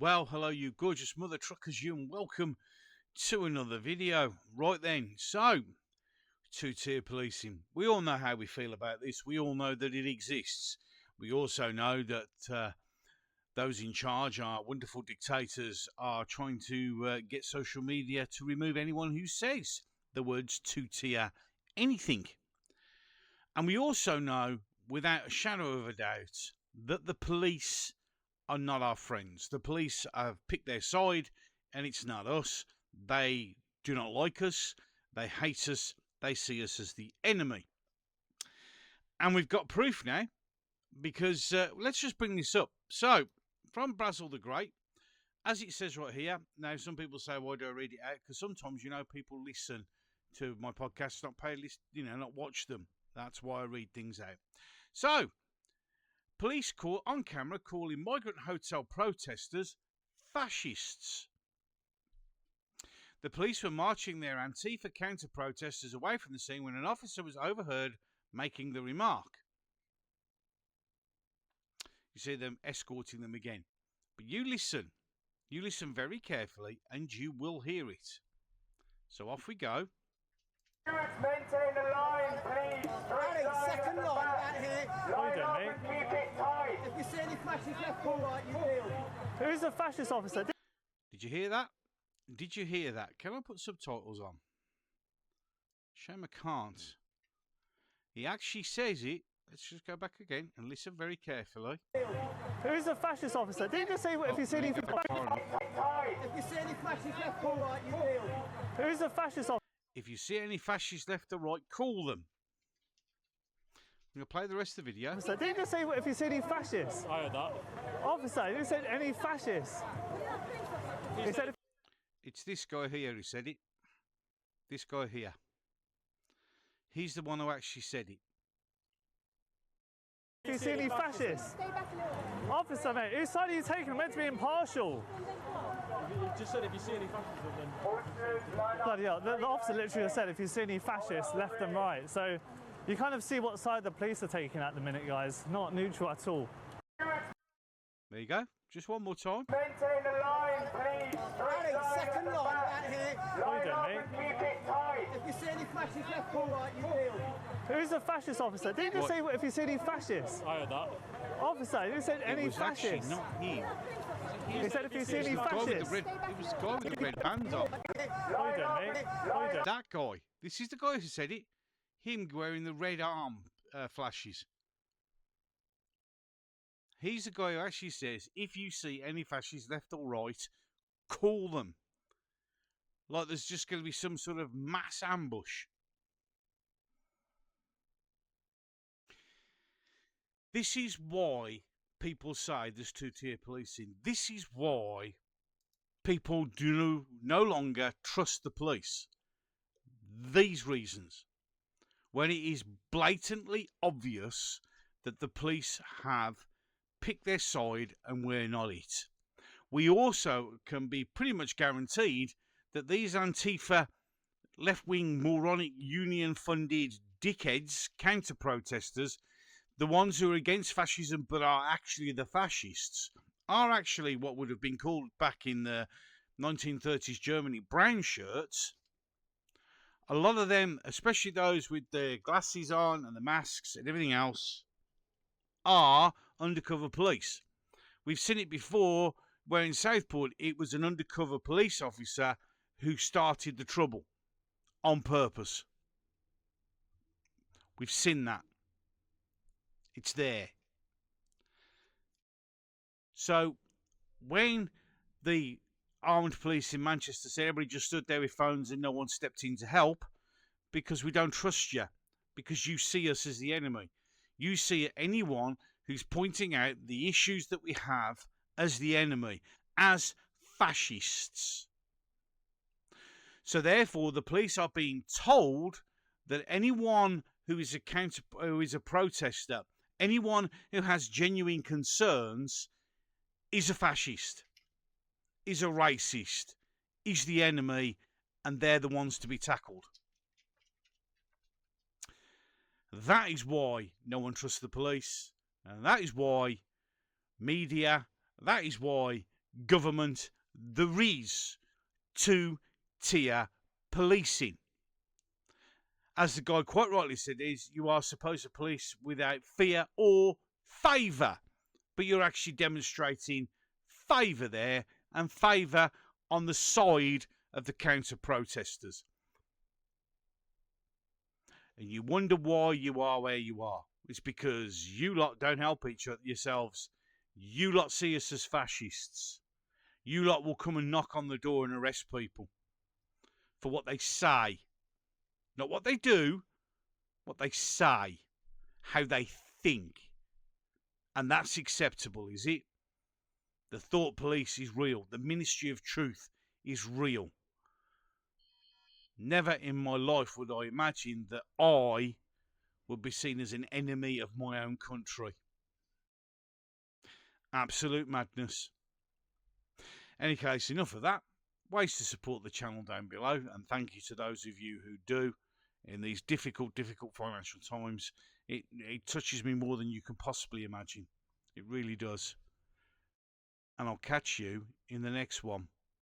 Well, hello, you gorgeous mother truckers, you, and welcome to another video. Right then, so two-tier policing. We all know how we feel about this. We all know that it exists. We also know that those in charge, our wonderful dictators, are trying to get social media to remove anyone who says the words two-tier anything. And we also know, without a shadow of a doubt, that the police are not our friends. The police have picked their side, and it's not us. They do not like us. They hate us. They see us as the enemy. And we've got proof now, because let's just bring this up. So, from Basil the Great, as it says right here. Now, some people say, why do I read it out? Because sometimes, people listen to my podcasts, not pay list, not watch them. That's why I read things out. So, police caught on camera calling migrant hotel protesters fascists. The police were marching their Antifa counter-protesters away from the scene when an officer was overheard making the remark. You see them escorting them again. But you listen very carefully, and you will hear it. So off we go. Maintain the line, please. Alex, second line out here. Line up and keep it tight. If you see any flashes left or right, you deal. Who's the fascist officer? Did you hear that? Did you hear that? Can I put subtitles on? Shame I can't. He actually says it. Let's just go back again and listen very carefully. Who's the fascist officer? Did you just say if you see any? If you see any flashes left or right, you deal. Who's the fascist officer? If you see any fascists left or right, call them. I'm going to play the rest of the video. Did you just say if you see any fascists? I heard that. Officer, who said any fascists? He said. It's this guy here who said it. This guy here. He's the one who actually said it. If you see any fascists? Officer, mate, whose side are you taking? I'm meant to be impartial. You just said if you see any fascism, then... Bloody hell, the officer literally just said if you see any fascists, left and right. So you kind of see what side the police are taking at the minute, guys. Not neutral at all. There you go. Just one more time. Maintain the line, please. Alex, second line out here. What are you doing, mate? Keep it tight. If you see any flashes left or right, you deal. Who's the fascist officer? Did you just say if you see any fascists? I heard that. Officer, who said It any was actually fascists? not him. He said if you see any It was the guy with fascists. the red, it was the guy with the red band on. What are you doing, mate? What are you doing? That guy. This is the guy who said it. Him wearing the red arm flashes. He's the guy who actually says, if you see any fascists left or right, call them. Like there's just going to be some sort of mass ambush. This is why people say there's two-tier policing. This is why people do no longer trust the police. These reasons. When it is blatantly obvious that the police have picked their side and we're not it. We also can be pretty much guaranteed that these Antifa left-wing moronic union-funded dickheads, counter-protesters, the ones who are against fascism but are actually the fascists, are actually what would have been called back in the 1930s Germany brown shirts. A lot of them, especially those with the glasses on and the masks and everything else, are undercover police. We've seen it before where in Southport it was an undercover police officer who started the trouble on purpose. We've seen that. It's there. So when the armed police in Manchester said everybody just stood there with phones and no one stepped in to help because we don't trust you, because you see us as the enemy. You see anyone who's pointing out the issues that we have as the enemy, as fascists. So therefore, the police are being told that anyone who is a protester, anyone who has genuine concerns, is a fascist, is a racist, is the enemy, and they're the ones to be tackled. That is why no one trusts the police, and that is why media, that is why government there is two-tier policing. As the guy quite rightly said, is you are supposed to police without fear or favour, but you're actually demonstrating favour there, and favour on the side of the counter-protesters. And you wonder why you are where you are. It's because you lot don't help each other yourselves. You lot see us as fascists. You lot will come and knock on the door and arrest people for what they say. Not what they do, what they say. How they think. And that's acceptable, is it? The thought police is real. The Ministry of Truth is real. Never in my life would I imagine that I would be seen as an enemy of my own country. Absolute madness. Any case, enough of that. Ways to support the channel down below, and thank you to those of you who do in these difficult financial times. It touches me more than you can possibly imagine. It really does. And I'll catch you in the next one.